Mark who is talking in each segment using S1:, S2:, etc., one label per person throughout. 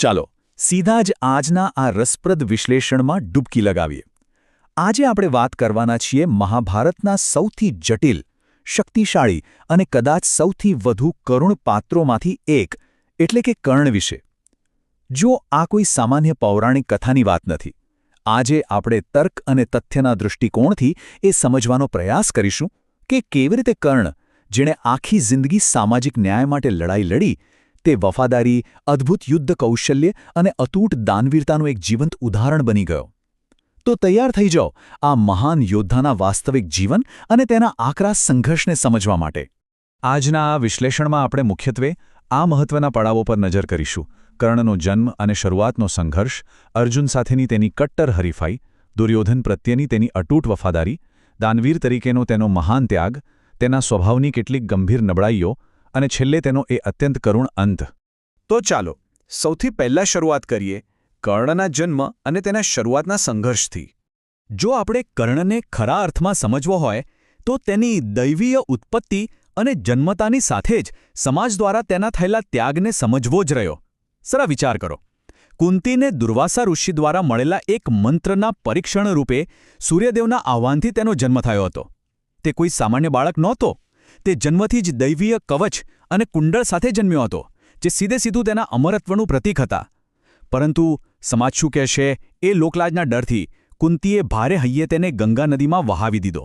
S1: ચાલો સીધા જ આજના આ રસપ્રદ વિશ્લેષણમાં ડૂબકી લગાવીએ. આજે આપણે વાત કરવાના છીએ મહાભારતના સૌથી જટિલ, શક્તિશાળી અને કદાચ સૌથી વધુ કરુણ પાત્રોમાંથી એક એટલે કે કર્ણ વિશે. જો આ કોઈ સામાન્ય પૌરાણિક કથાની વાત નથી. આજે આપણે તર્ક અને તથ્યના દૃષ્ટિકોણથી એ સમજવાનો પ્રયાસ કરીશું કે કેવી રીતે કર્ણ, જેણે આખી જિંદગી સામાજિક ન્યાય માટે લડાઈ લડી, તે વફાદારી, અદ્ભુત યુદ્ધ કૌશલ્ય અને અતૂટ દાનવીરતાનું એક જીવંત ઉદાહરણ બની ગયો. તો તૈયાર થઈ જાઓ આ મહાન યોદ્ધાના વાસ્તવિક જીવન અને તેના આકરા સંઘર્ષને સમજવા માટે. આજના આ વિશ્લેષણમાં આપણે મુખ્યત્વે આ મહત્વના પડાવો પર નજર કરીશું: કર્ણનો જન્મ અને શરૂઆતનો સંઘર્ષ, અર્જુન સાથેની તેની કટ્ટર હરીફાઈ, દુર્યોધન પ્રત્યેની તેની અતૂટ વફાદારી, દાનવીર તરીકેનો તેનો મહાન ત્યાગ, તેના સ્વભાવની કેટલીક ગંભીર નબળાઈઓ અને છેલ્લે તેનો એ અત્યંત કરુણ અંત. તો ચાલો સૌથી પહેલા શરૂઆત કરીએ કર્ણના જન્મ અને તેના શરૂઆતના સંઘર્ષથી. જો આપણે કર્ણને ખરા અર્થમાં સમજવો હોય તો તેની દૈવીય ઉત્પત્તિ અને જન્મતાની સાથે જ સમાજ દ્વારા તેના થયેલા ત્યાગને સમજવો જ રહ્યો. સરા વિચાર કરો. કુંતીને દુર્વાસા ઋષિ દ્વારા મળેલા એક મંત્રના પરીક્ષણ રૂપે સૂર્યદેવના આહ્વાનથી તેનો જન્મ થયો હતો. તે કોઈ સામાન્ય બાળક નહોતો. તે જન્મથી જ દૈવીય કવચ અને કુંડળ સાથે જન્મ્યો હતો, જે સીધે સીધું તેના અમરત્વનું પ્રતીક હતા. પરંતુ સમાજ શું કહેશે એ લોકલાજના ડરથી કુંતીએ ભારે હૈયે તેને ગંગા નદીમાં વહાવી દીધો.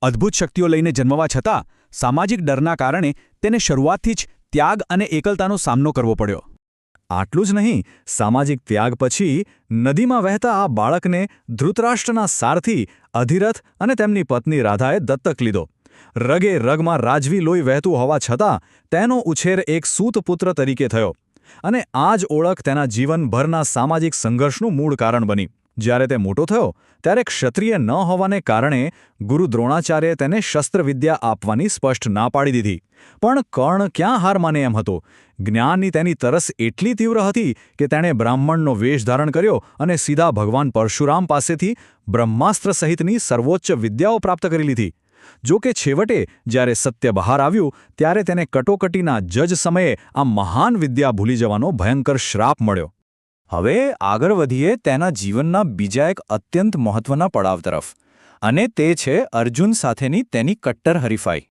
S1: અદ્ભુત શક્તિઓ લઈને જન્મવા છતાં સામાજિક ડરના કારણે તેને શરૂઆતથી જ ત્યાગ અને એકલતાનો સામનો કરવો પડ્યો. આટલું જ નહીં, સામાજિક ત્યાગ પછી નદીમાં વહેતા આ બાળકને ધૃતરાષ્ટ્રના સારથી અધિરથ અને તેમની પત્ની રાધાએ દત્તક લીધો. રગે રગમાં રાજવી લોહી વહેતું હોવા છતાં તેનો ઉછેર એક સૂતપુત્ર તરીકે થયો. અને આ જ ઓળખ તેના જીવનભરના સામાજિક સંઘર્ષનું મૂળ કારણ બની. જ્યારે તે મોટો થયો ત્યારે ક્ષત્રિય ન હોવાને કારણે ગુરુ દ્રોણાચાર્યે તેને શસ્ત્રવિદ્યા આપવાની સ્પષ્ટ ના પાડી દીધી. પણ કર્ણ ક્યાં હાર માને એમ હતો. જ્ઞાનની તેની તરસ એટલી તીવ્ર હતી કે તેણે બ્રાહ્મણનો વેશ ધારણ કર્યો અને સીધા ભગવાન પરશુરામ પાસેથી બ્રહ્માસ્ત્ર સહિતની સર્વોચ્ચ વિદ્યાઓ પ્રાપ્ત કરી લીધી. જો કે છેવટે જ્યારે સત્ય બહાર આવ્યું ત્યારે તેને કટોકટીના જજ સમયે આ મહાન વિદ્યા ભૂલી જવાનો ભયંકર શ્રાપ મળ્યો. હવે આગળ વધીએ તેના જીવનના બીજા એક અત્યંત મહત્વના પડાવ તરફ, અને તે છે અર્જુન સાથેની તેની કટ્ટર હરીફાઈ.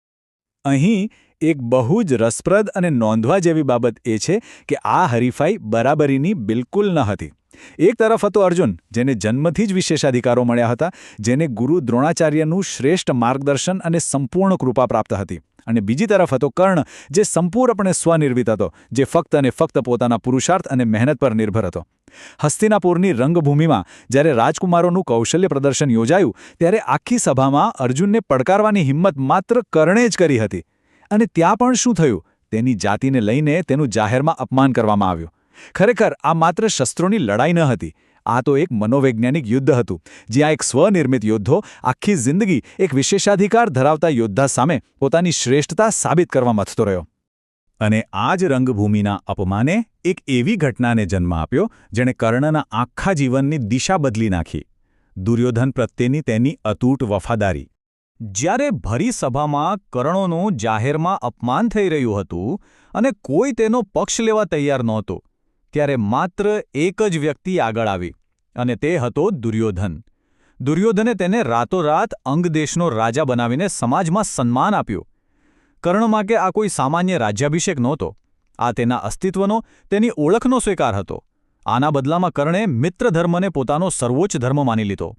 S1: અહીં એક બહુ જ રસપ્રદ અને નોંધવા જેવી બાબત એ છે કે આ હરીફાઈ બરાબરીની બિલકુલ ન હતી. એક તરફ હતો અર્જુન, જેને જન્મથી જ વિશેષાધિકારો મળ્યા હતા, જેને ગુરુ દ્રોણાચાર્યનું શ્રેષ્ઠ માર્ગદર્શન અને સંપૂર્ણ કૃપા પ્રાપ્ત હતી. અને બીજી તરફ હતો કર્ણ, જે સંપૂર્ણપણે સ્વનિર્મિત હતો, જે ફક્ત અને ફક્ત પોતાના પુરુષાર્થ અને મહેનત પર નિર્ભર હતો. હસ્તિનાપુરની રંગભૂમિમાં જ્યારે રાજકુમારોનું કૌશલ્ય પ્રદર્શન યોજાયું ત્યારે આખી સભામાં અર્જુનને પડકારવાની હિંમત માત્ર કર્ણે જ કરી હતી. અને ત્યાં પણ શું થયું? તેની જાતિને લઈને તેનું જાહેરમાં અપમાન કરવામાં આવ્યું. ખરેખર આ માત્ર શસ્ત્રોની લડાઈ ન હતી. આ તો એક મનોવૈજ્ઞાનિક યુદ્ધ હતું, જ્યાં એક સ્વનિર્મિત યોદ્ધો આખી જિંદગી એક વિશેષાધિકાર ધરાવતા યોદ્ધા સામે પોતાની શ્રેષ્ઠતા સાબિત કરવા મથતો રહ્યો. અને આ જ રંગભૂમિના અપમાને એક એવી ઘટનાને જન્મ આપ્યો જેણે કર્ણના આખા જીવનની દિશા બદલી નાખી: દુર્યોધન પ્રત્યેની તેની અતૂટ વફાદારી. જ્યારે ભરી સભામાં કર્ણોનું જાહેરમાં અપમાન થઈ રહ્યું હતું અને કોઈ તેનો પક્ષ લેવા તૈયાર નહોતું, ત્યારે માત્ર એક જ વ્યક્તિ આગળ આવી, અને તે હતો દુર્યોધન. દુર્યોધને તેને રાતોરાત અંગદેશનો રાજા બનાવીને સમાજમાં સન્માન આપ્યું. કર્ણ માટે આ કોઈ સામાન્ય રાજ્યાભિષેક નહોતો. આ તેના અસ્તિત્વનો, તેની ઓળખનો સ્વીકાર હતો. આના બદલામાં કર્ણે મિત્રધર્મને પોતાનો સર્વોચ્ચ ધર્મ માની લીધો.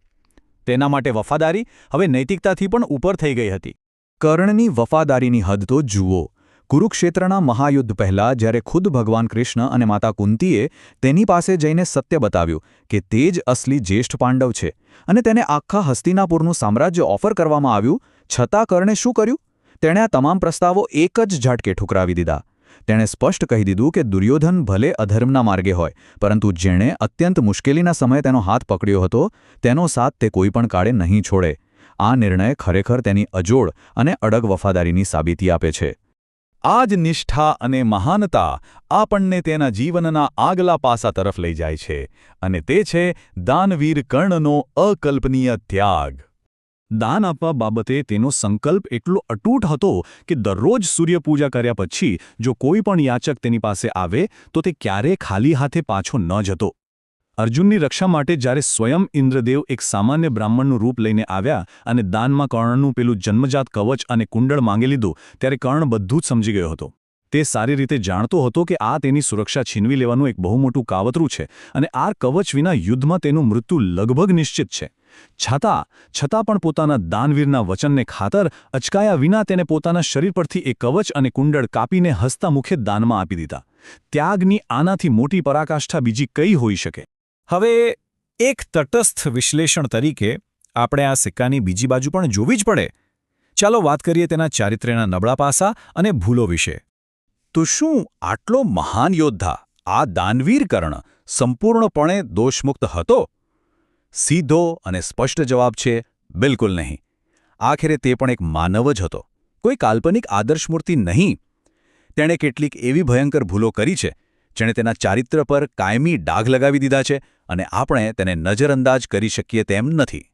S1: તેના માટે વફાદારી હવે નૈતિકતાથી પણ ઉપર થઈ ગઈ હતી. કર્ણની વફાદારીની હદ તો જુઓ. કુરુક્ષેત્રના મહાયુદ્ધ પહેલાં જ્યારે ખુદ ભગવાન કૃષ્ણ અને માતા કુંતીએ તેની પાસે જઈને સત્ય બતાવ્યું કે તે જ અસલી જ્યેષ્ઠ પાંડવ છે અને તેને આખા હસ્તિનાપુરનું સામ્રાજ્ય ઓફર કરવામાં આવ્યું, છતાં કર્ણે શું કર્યું? તેણે આ તમામ પ્રસ્તાવો એક જ ઝાટકે ઠુકરાવી દીધા. તેણે સ્પષ્ટ કહી દીધું કે દુર્યોધન ભલે અધર્મના માર્ગે હોય, પરંતુ જેણે અત્યંત મુશ્કેલીના સમયે તેનો હાથ પકડ્યો હતો તેનો સાથ તે કોઈ પણ કાળે નહીં છોડે. આ નિર્ણય ખરેખર તેની અજોડ અને અડગ વફાદારીની સાબિતી આપે છે. આ જ નિષ્ઠા અને મહાનતા આપણને તેના જીવનના આગલા પાસા તરફ લઈ જાય છે, અને તે છે દાનવીર કર્ણનો અકલ્પનીય ત્યાગ. દાન આપવા બાબતે તેનો સંકલ્પ એટલો અતૂટ હતો કે દરરોજ સૂર્યપૂજા કર્યા પછી જો કોઈ પણ યાચક તેની પાસે આવે તો તે ક્યારેય ખાલી હાથે પાછો ન જતો. અર્જુનની રક્ષા માટે જ્યારે સ્વયં ઇન્દ્રદેવ એક સામાન્ય બ્રાહ્મણનું રૂપ લઈને આવ્યા અને દાનમાં કર્ણનું પેલું જન્મજાત કવચ અને કુંડળ માંગી લીધું ત્યારે કર્ણ બધું જ સમજી ગયો હતો. તે સારી રીતે જાણતો હતો કે આ તેની સુરક્ષા છીનવી લેવાનું એક બહુ મોટું કાવતરું છે અને આ કવચ વિના યુદ્ધમાં તેનું મૃત્યુ લગભગ નિશ્ચિત છે. છતાં પણ પોતાના દાનવીરના વચનને ખાતર અચકાયા વિના તેને પોતાના શરીર પરથી એ કવચ અને કુંડળ કાપીને હસતા મુખે દાનમાં આપી દીધા. ત્યાગની આનાથી મોટી પરાકાષ્ઠા બીજી કઈ હોઈ શકે?
S2: હવે એક તટસ્થ વિશ્લેષણ તરીકે આપણે આ સિક્કાની બીજી બાજુ પણ જોવી જ પડે. ચાલો વાત કરીએ તેના ચારિત્ર્યના નબળા પાસા અને ભૂલો વિશે.
S1: તો શું આટલો મહાન યોદ્ધા, આ દાનવીર કર્ણ, સંપૂર્ણપણે દોષમુક્ત હતો? સીધો અને સ્પષ્ટ જવાબ છે બિલકુલ નહીં. આખરે તે પણ એક માનવ જ હતો, કોઈ કાલ્પનિક આદર્શમૂર્તિ નહીં. તેણે કેટલીક એવી ભયંકર ભૂલો કરી છે જેણે તેના ચારિત્ર પર કાયમી ડાઘ લગાવી દીધા છે અને આપણે તેને નજરઅંદાજ કરી શકીએ તેમ નથી.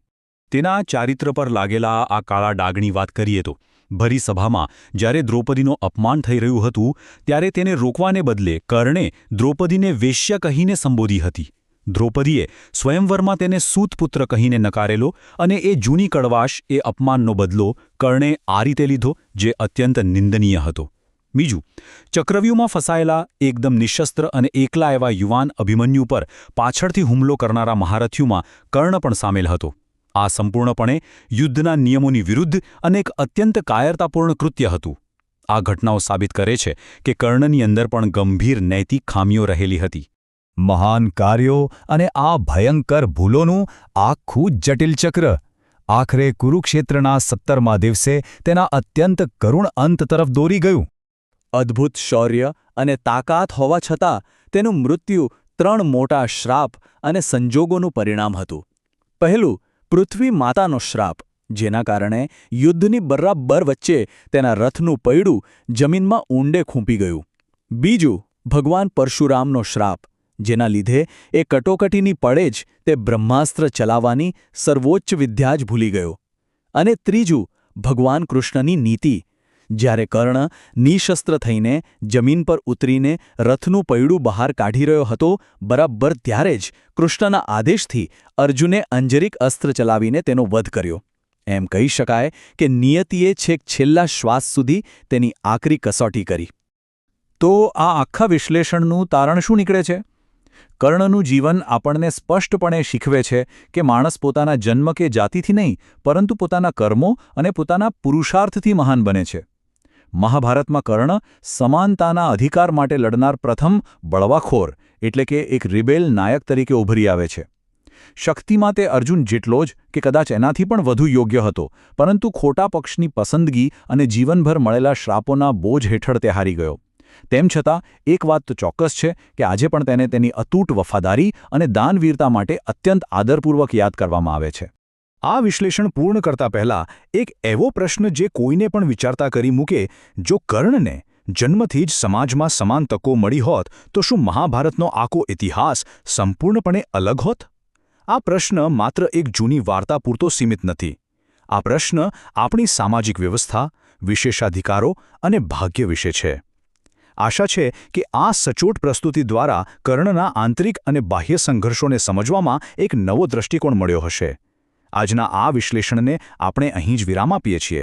S1: તેના ચારિત્ર પર લાગેલા આ કાળા ડાઘની વાત કરીએ તો ભરી સભામાં જ્યારે દ્રૌપદીનું અપમાન થઈ રહ્યું હતું ત્યારે તેને રોકવાને બદલે કર્ણે દ્રૌપદીને વેશ્યા કહીને સંબોધી હતી. દ્રૌપદીએ સ્વયંવરમાં તેને સૂતપુત્ર કહીને નકારેલો અને એ જૂની કડવાશ, એ અપમાનનો બદલો કર્ણે આ રીતે લીધો જે અત્યંત નિંદનીય હતો. બીજું, ચક્રવ્યૂહમાં ફસાયેલા એકદમ નિશસ્ત્ર અને એકલા એવા યુવાન અભિમન્યુ પર પાછળથી હુમલો કરનારા મહારથીઓમાં કર્ણ પણ સામેલ હતો. આ સંપૂર્ણપણે યુદ્ધના નિયમોની વિરુદ્ધ અને એક અત્યંત કાયરતાપૂર્ણ કૃત્ય હતું. આ ઘટનાઓ સાબિત કરે છે કે કર્ણની અંદર પણ ગંભીર નૈતિક ખામીઓ રહેલી હતી. મહાન કાર્યો અને આ ભયંકર ભૂલોનું આખું જટિલ ચક્ર આખરે કુરુક્ષેત્રના 17મા દિવસે તેના અત્યંત કરુણ અંત તરફ દોરી ગયું. અદ્ભુત શૌર્ય અને તાકાત હોવા છતાં તેનું મૃત્યુ 3 મોટા શ્રાપ અને સંજોગોનું પરિણામ હતું. પહેલું, પૃથ્વી માતાનો શ્રાપ, જેના કારણે યુદ્ધની બરાબર વચ્ચે તેના રથનું પૈડું જમીનમાં ઊંડે ખૂંપી ગયું. બીજું, ભગવાન પરશુરામનો શ્રાપ, જેના લીધે એ કટોકટીની પળે જ તે બ્રહ્માસ્ત્ર ચલાવવાની સર્વોચ્ચ વિદ્યા જ ભૂલી ગયો. અને ત્રીજું, ભગવાન કૃષ્ણની નીતિ. જ્યારે કર્ણ નિશસ્ત્ર થઈને જમીન પર ઉતરીને રથનું પૈડું બહાર કાઢી રહ્યો હતો, બરાબર ત્યારે જ કૃષ્ણના આદેશથી અર્જુને અંજરિક અસ્ત્ર ચલાવીને તેનો વધ કર્યો. એમ કહી શકાય કે નિયતિએ છેક છેલ્લા શ્વાસ સુધી તેની આકરી કસોટી કરી. તો આ આખા વિશ્લેષણનું તારણ શું નીકળે છે? કર્ણનું જીવન આપણને સ્પષ્ટપણે શીખવે છે કે માણસ પોતાના જન્મ કે જાતિથી નહીં, પરંતુ પોતાના કર્મો અને પોતાના પુરુષાર્થથી મહાન બને છે. મહાભારતમાં કર્ણ સમાનતાના અધિકાર માટે લડનાર પ્રથમ બળવાખોર એટલે કે એક રિબેલ નાયક તરીકે ઉભરી આવે છે. શક્તિમાં તે અર્જુન જેટલો જ કે કદાચ એનાથી પણ વધુ યોગ્ય હતો, પરંતુ ખોટા પક્ષની પસંદગી અને જીવનભર મળેલા શ્રાપોના બોજ હેઠળ તે હારી ગયો. તેમ છતાં એક વાત તો ચોક્કસ છે કે આજે પણ તેને તેની અતૂટ વફાદારી અને દાનવીરતા માટે અત્યંત આદરપૂર્વક યાદ કરવામાં આવે છે. આ વિશ્લેષણ પૂર્ણ કરતા પહેલા એક એવો પ્રશ્ન જે કોઈને પણ વિચારતા કરી મૂકે, જો કર્ણને જન્મથી જ સમાજમાં સમાન તકો મળી હોત તો શું મહાભારતનો આખો ઇતિહાસ સંપૂર્ણપણે અલગ હોત? આ પ્રશ્ન માત્ર એક જૂની વાર્તા પૂરતો સીમિત નથી. આ પ્રશ્ન આપણી સામાજિક વ્યવસ્થા, વિશેષાધિકારો અને ભાગ્ય વિશે છે. આશા છે કે આ સચોટ પ્રસ્તુતિ દ્વારા કર્ણના આંતરિક અને બાહ્ય સંઘર્ષોને સમજવામાં એક નવો દૃષ્ટિકોણ મળ્યો હશે. આજના આ વિશ્લેષણને આપણે અહીં જ વિરામ આપીએ છીએ.